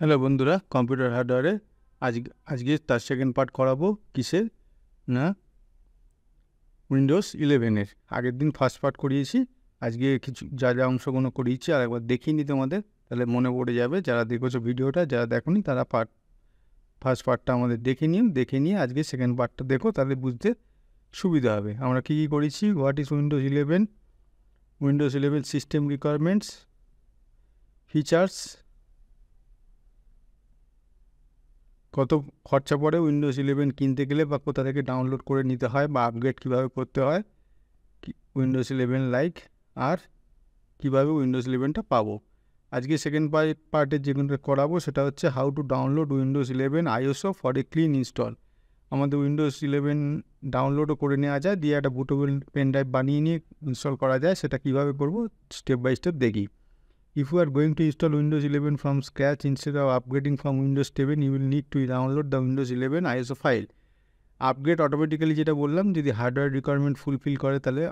Hello বন্ধুরা, computer হার্ডওয়্যারে আজকে তার সেকেন্ড পার্ট করাবো। কিসের না? উইন্ডোজ 11-এর। আগের দিন ফার্স্ট পার্ট করিয়েছি, আজকে কিছু যা অংশগুলো করিয়েছি আর একবার দেখিয়ে নিই তোমাদের, তাহলে মনে পড়ে যাবে। যারা দেখেছো ভিডিওটা, যারা দেখোনি তারা ফার্স্ট পার্টটা আমাদের দেখে নিয়ে আজকে সেকেন্ড পার্টটা দেখো, তাহলে বুঝতে সুবিধা হবে। আমরা কী কী করেছি? What is Windows 11, Windows 11 system requirements, features, কত খরচা পড়ে উইন্ডোজ 11 কিনতে গেলে, বা কোথা থেকে ডাউনলোড করে নিতে হয়, বা আপগ্রেড কীভাবে করতে হয় উইন্ডোজ 11 লাইক, আর কীভাবে উইন্ডোজ 11টা পাবো। আজকে সেকেন্ড পার্টের যেগুলো করাবো সেটা হচ্ছে how to download Windows 11 ISO for a clean install. আমাদের উইন্ডোজ 11 ডাউনলোডও করে নেওয়া যায়, দিয়ে একটা বুটেবল পেন ড্রাইভ বানিয়ে নিয়ে ইনস্টল করা যায়। সেটা কীভাবে করবো স্টেপ বাই স্টেপ দেখি। If you are going to install Windows 11 from scratch instead of upgrading from Windows 7, you will need to download the Windows 11 ISO file. Upgrade automatically, যেটা বললাম, যদি হার্ডওয়্যার রিকোয়ারমেন্ট ফুলফিল করে তাহলে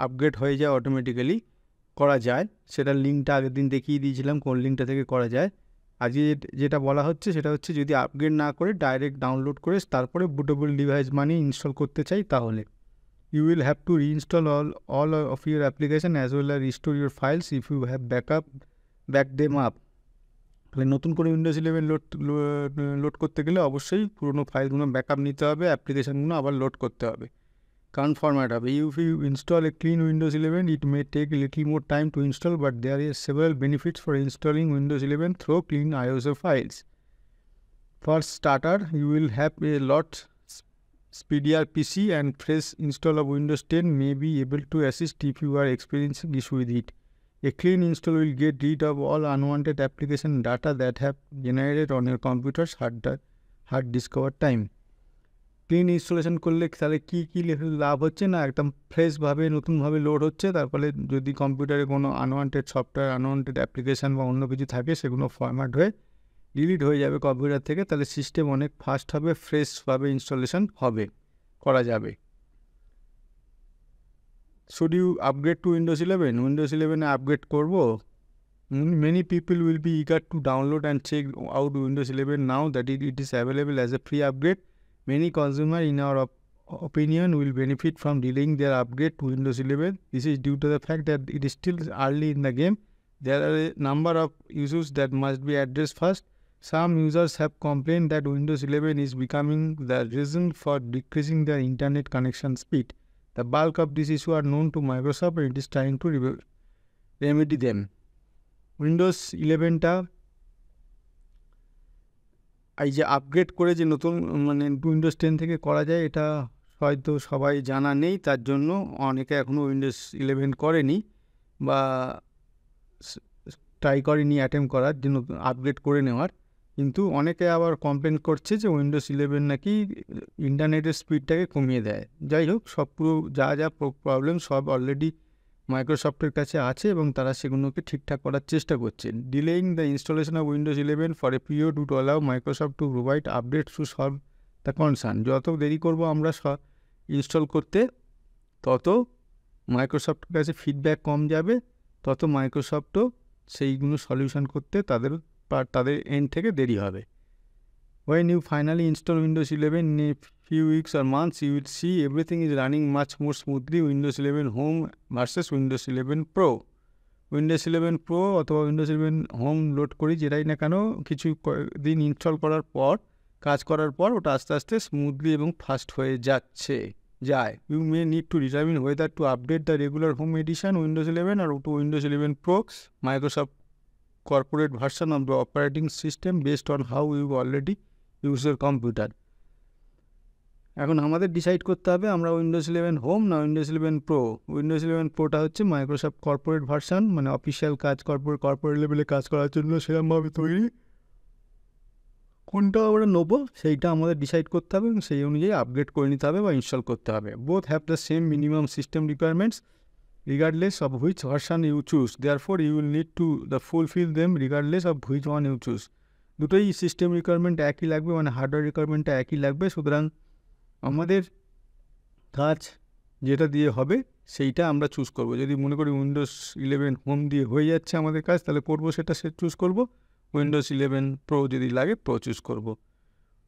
upgrade হয়ে যায়, automatically করা যায়। সেটার লিঙ্কটা আগের দিন দেখিয়ে দিয়েছিলাম কোন লিঙ্কটা থেকে করা যায়। আজকে যেটা বলা হচ্ছে সেটা হচ্ছে যদি আপগ্রেড না করে ডাইরেক্ট ডাউনলোড করে তারপরে বুটেবল ডিভাইস বানিয়ে ইনস্টল করতে চাই, তাহলে you will have to reinstall all of your application as well as restore your files if you have back them up. তাহলে নতুন করে উইন্ডোজ 11 লোড করতে গেলে অবশ্যই পুরোনো ফাইলগুলো ব্যাকআপ নিতে হবে, অ্যাপ্লিকেশানগুলো আবার লোড করতে হবে, কারণ ফরম্যাট হবে। If you install a clean Windows 11, it may take a little more time to install, but there are several benefits for installing Windows 11 through clean ISO files. For starter, you will have a lot speedier PC, and fresh install of Windows 10 may be able to assist if you are experiencing issue with it. A clean install will get rid of all unwanted application data that have generated on your computer's hard disk over time. Clean installation করলে তাহলে কী লাভ হচ্ছে না, একদম ফ্রেশভাবে নতুনভাবে load হচ্ছে। তার ফলে যদি কম্পিউটারে কোনো আনওয়ান্টেড সফটওয়্যার, আনওয়ান্টেড অ্যাপ্লিকেশান বা অন্য কিছু থাকে, সেগুলো ফরম্যাট হয়ে ডিলিট হয়ে যাবে কম্পিউটার থেকে। তাহলে সিস্টেম অনেক ফাস্ট হবে, ফ্রেশভাবে ইনস্টলেশন করা যাবে। Should you upgrade to Windows 11? Windows 11 upgrade করবো? Many people will be eager to download and check out Windows 11 now that it is available as a free upgrade. Many consumers, in our opinion, will benefit from delaying their upgrade to Windows 11. This is due to the fact that it is still early in the game. There are a number of issues that must be addressed first. Some users have complained that Windows 11 is becoming the reason for decreasing their internet connection speed. The bulk of these issues are known to Microsoft, and it is trying to remedy them. Windows 11টা এই যে upgrade করে যে নতুন Windows 10 থেকে করা যায়, এটা হয়তো সবাই জানা নেই, তার জন্য অনেকে এখনও উইন্ডোজ 11 করেনি বা ট্রাই করেনি অ্যাটেম্প করার জন্য আপগ্রেড করে নেওয়ার। কিন্তু অনেকে আবার কমপ্লেন করছে যে উইন্ডোজ 11 নাকি ইন্টারনেটের স্পিডটাকে কমিয়ে দেয়। যাই হোক, সব পুরো যা প্রবলেম সব অলরেডি মাইক্রোসফটের কাছে আছে এবং তারা সেগুলোকে ঠিকঠাক করার চেষ্টা করছে। Delaying the installation of Windows 11 for a period would allow Microsoft to provide updates to solve the concern. যত দেরি করবো আমরা ইনস্টল করতে, তত মাইক্রোসফটের কাছে ফিডব্যাক কম যাবে, তত মাইক্রোসফটও সেইগুলো সলিউশন করতে তাদের এন্ড থেকে দেরি হবে। When you finally install Windows 11 in a few weeks or months, you will see everything is running much more smoothly. Windows 11 Home versus Windows 11 Pro. Windows 11 Pro অথবা Windows 11 Home লোড করি, যেটাই না কেন, কিছু দিন ইনস্টল করার পর, কাজ করার পর ওটা আস্তে আস্তে স্মুথলি এবং ফাস্ট হয়ে যায়। You may need to determine whether to update the regular Home edition Windows 11 or to Windows 11 Pro, Microsoft corporate version of the operating system, based on how you already use your computer. এখন আমাদের decide করতে হবে আমরা Windows 11 home না Windows 11 pro. Windows 11 প্রোটা হচ্ছে Microsoft corporate version, মানে official কাজ, corporate লেভেলে কাজ করার জন্য সেরকমভাবে তৈরি। কোনটা আমরা নেবো সেইটা আমাদের ডিসাইড করতে হবে এবং সেই অনুযায়ী আপগ্রেড করে নিতে হবে বা ইনস্টল করতে হবে। Both have the same minimum system requirements regardless of which version you choose. Therefore, you will need to fulfill them regardless of which one you choose. দুটোই সিস্টেম রিকোয়ারমেন্ট একই লাগবে, মানে হার্ডওয়্যার রিকোয়ারমেন্টটা একই লাগবে। সুতরাং আমাদের কাজ যেটা দিয়ে হবে সেইটা আমরা চুজ করব। যদি মনে করি উইন্ডোজ 11 হোম দিয়ে হয়ে যাচ্ছে আমাদের কাজ, তাহলে করবো সেটা চুজ করব। উইন্ডোজ 11 প্রো যদি লাগে প্রো চুজ করব।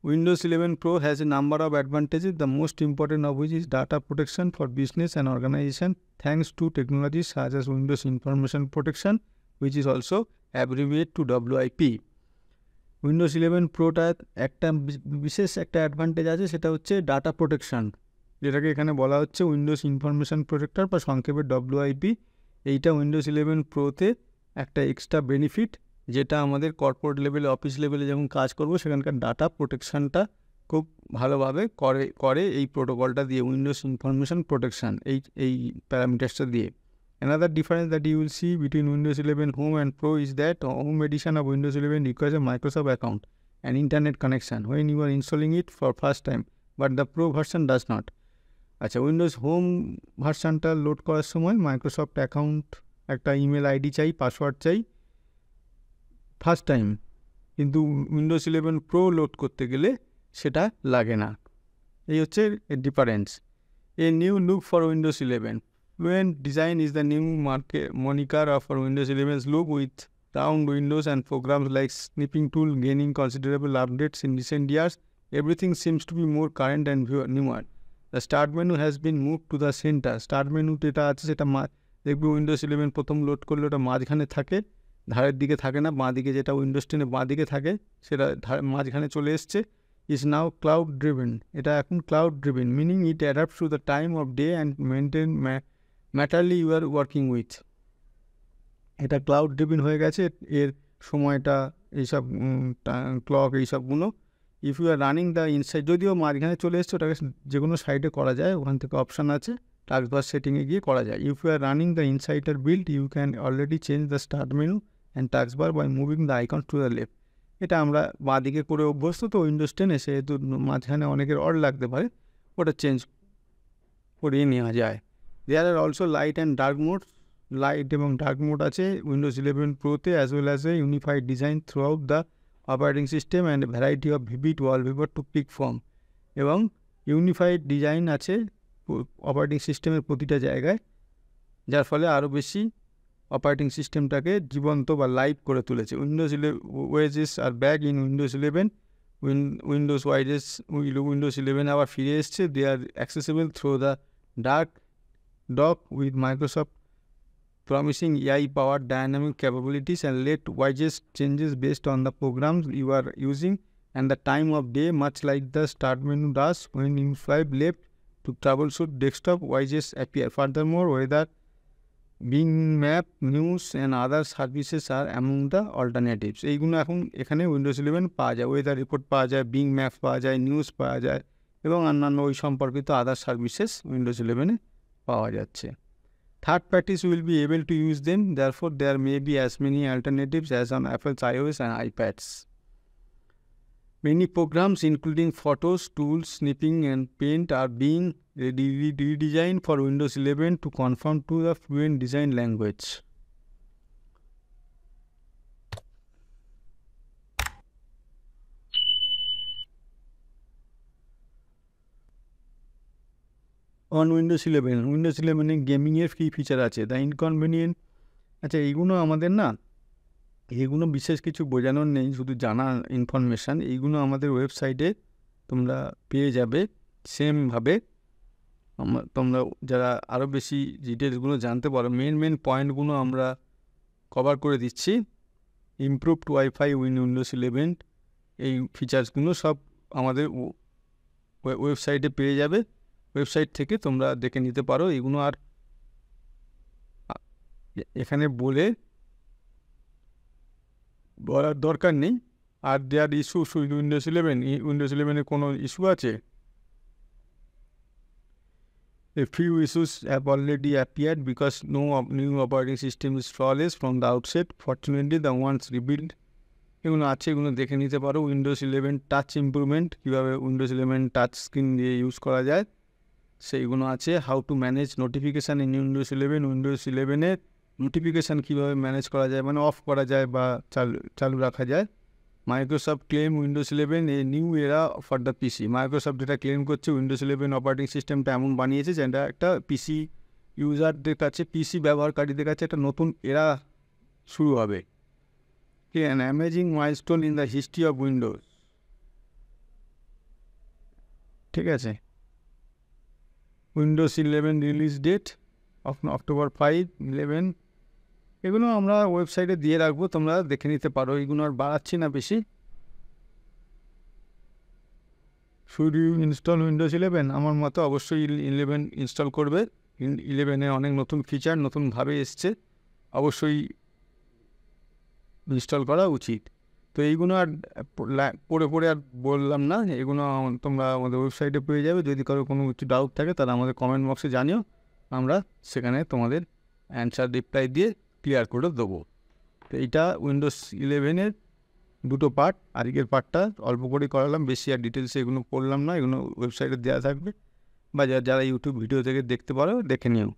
Windows 11 Pro has a number of advantages, the most important of which is data protection for business and organization thanks to technologies such as Windows Information Protection, which is also abbreviated to WIP. Windows 11 প্রোটার একটা বিশেষ একটা advantage আছে, সেটা হচ্ছে data protection, যেটাকে এখানে বলা হচ্ছে উইন্ডোজ ইনফরমেশান প্রোটেক্টর বা সংক্ষেপে WIP। এইটা উইন্ডোজ 11 প্রোতে একটা এক্সট্রা বেনিফিট, যেটা আমাদের কর্পোরেট লেভেলে অফিস লেভেলে যখন কাজ করব সেখানকার ডাটা প্রোটেকশানটা খুব ভালোভাবে করে এই প্রোটোকলটা দিয়ে, উইন্ডোজ ইনফরমেশান প্রোটেকশান এই প্যারামিটার্সটা দিয়ে। Another difference that you will see between Windows 11 Home and Pro is that Home edition of Windows 11 requires a Microsoft account and internet connection when you are installing it for first time, but the Pro version does not. আচ্ছা, Windows home ভার্সানটা load করার সময় Microsoft account, একটা email ID চাই, password চাই first time, কিন্তু Windows 11 pro load করতে গেলে সেটা লাগে না। এই হচ্ছে difference. A new look for Windows 11 Fluent design is the new moniker of Windows 11's look, with round windows and programs like snipping tool gaining considerable updates in recent years. Everything seems to be more current and newer. The start menu has been moved to the center. Start menu যেটা আছে সেটা দেখবে Windows 11 প্রথম load করলে ওটা মাঝখানে থাকে, ধারের দিকে থাকে না। বাঁ দিকে যেটা উইন্ডোজ 10 বাঁ দিকে থাকে সেটা মাঝখানে চলে এসছে। is now cloud driven. এটা এখন cloud driven, meaning it adapts to the time of day and maintain ম্যাটারলি ইউ আর ওয়ার্কিং উইথ। এটা ক্লাউড ড্রিভেন হয়ে গেছে, এর সময়টা এইসব ক্লক এইসবগুলো। If you are running the inside, যদিও মাঝখানে চলে এসছে, ওটাকে যে কোনো সাইডে করা যায়, ওখান থেকে অপশান আছে, টাস্ক বার সেটিংয়ে গিয়ে করা যায়। If you are running the insider build you can already change the start menu and task bar by moving the icon to the left. এটা আমরা বাঁ দিকে করে অভ্যস্ত, তো উইন্ডোজ 10 সেহেতু মাঝখানে অনেকের অড লাগতে পারে, ওটা চেঞ্জ করিয়ে নেওয়া যায়। There are also light and dark modes. Light এবং dark mode আছে Windows 11 প্রোতে, as well as a unified design throughout the operating system and a variety of vivid wallpaper to pick from. এবং unified design আছে operating সিস্টেমের প্রতিটা জায়গায়, যার ফলে আরও বেশি অপারেটিং সিস্টেমটাকে জীবন্ত বা লাইভ করে তুলেছে। উইন্ডোজ ওয়েজেস are back in Windows 11। Windows Windows 11 আবার ফিরে এসছে। They are accessible through the dark dock with Microsoft promising AI-powered dynamic capabilities and let widgets changes based on the programs you are using and the time of day, much like the start menu does when you swipe left to troubleshoot desktop. Widgets appear. Furthermore, whether Bing Map, News and other services are among the alternatives. এইগুলো এখন এখানে Windows 11 পাওয়া যায়। Weather report পাওয়া যায়, being map পাওয়া যায়, news পাওয়া যায় এবং অন্যান্য ওই সম্পর্কিত আদার সার্ভিসেস উইন্ডোজ 11-এ পাওয়া যাচ্ছে। Third parties will be able to use them, therefore there may be as many alternatives as on Apple's iOS and iPads. Many programs including Photos, Tools, Snipping and Paint are being redesigned for Windows 11 to conform to the Fluent design language. On Windows 11 গেমিংয়ের কী feature আছে, the inconvenient. আচ্ছা, এইগুলো আমাদের না, এইগুলো বিশেষ কিছু বোঝানোর নেই, শুধু জানা ইনফরমেশান। এইগুলো আমাদের ওয়েবসাইটে তোমরা পেয়ে যাবে সেমভাবে। তোমরা যারা আরও বেশি ডিটেলসগুলো জানতে পারো, মেন পয়েন্টগুলো আমরা কভার করে দিচ্ছি। ইমপ্রুভড ওয়াইফাই উইন্ডোজ 11, এই ফিচার্সগুলো সব আমাদের ওয়েবসাইটে পেয়ে যাবে। ওয়েবসাইট থেকে তোমরা দেখে নিতে পারো। এগুলো আর এখানে বলার দরকার নেই। আর দেয়ার ইস্যু উইন্ডোজ 11 কোনো ইস্যু আছে? A few issues have already appeared because no new operating system is flawless from the outset. Fortunately, the ones rebuilt এগুলো আছে, এগুলো দেখে নিতে পারো। উইন্ডোজ 11 টাচ ইমপ্রুভমেন্ট, কীভাবে উইন্ডোজ 11 টাচ স্ক্রিন দিয়ে ইউজ করা যায় সেইগুলো আছে। How to manage notification in Windows 11, Windows 11-এর নোটিফিকেশান কীভাবে ম্যানেজ করা যায়, মানে অফ করা যায় বা চালু রাখা যায়। Microsoft claim Windows 11 a new এরা ফর দ্য পিসি। মাইক্রোসফট যেটা ক্লেম করছে, উইন্ডোজ 11 অপারেটিং সিস্টেমটা এমন বানিয়েছে যেটা একটা পিসি ইউজারদের কাছে, পিসি ব্যবহারকারীদের কাছে একটা নতুন এরা শুরু হবে। an amazing milestone in the history of Windows. ঠিক আছে, উইন্ডোজ 11 রিলিজ ডেট অক্টোবর 5, 11, এগুলো আমরা ওয়েবসাইটে দিয়ে রাখবো, তোমরা দেখে নিতে পারো। এগুলো আর বাড়াচ্ছি না বেশি। Should you install Windows 11? আমার মতো অবশ্যই 11 ইনস্টল করবে। 11-এ অনেক নতুন ফিচার নতুনভাবে এসছে, অবশ্যই ইনস্টল করা উচিত। তো এইগুলো আর পড়ে পড়ে আর বললাম না, এগুলো তোমরা আমাদের ওয়েবসাইটে পেয়ে যাবে। যদি কারো কোনো কিছু ডাউট থাকে তাহলে আমাদের কমেন্ট বক্সে জানিও, আমরা সেখানে তোমাদের অ্যান্সার রিপ্লাই দিয়ে ক্লিয়ার করে দেবো। তো এইটা উইন্ডোজ 11-এর দুটো পার্ট। আজকের পার্টটা অল্প করে করালাম, বেশি আর ডিটেলসে এগুলো পড়লাম না, এগুলো ওয়েবসাইটে দেওয়া থাকবে, বা যারা ইউটিউব ভিডিও থেকে দেখতে পারো দেখে নিও।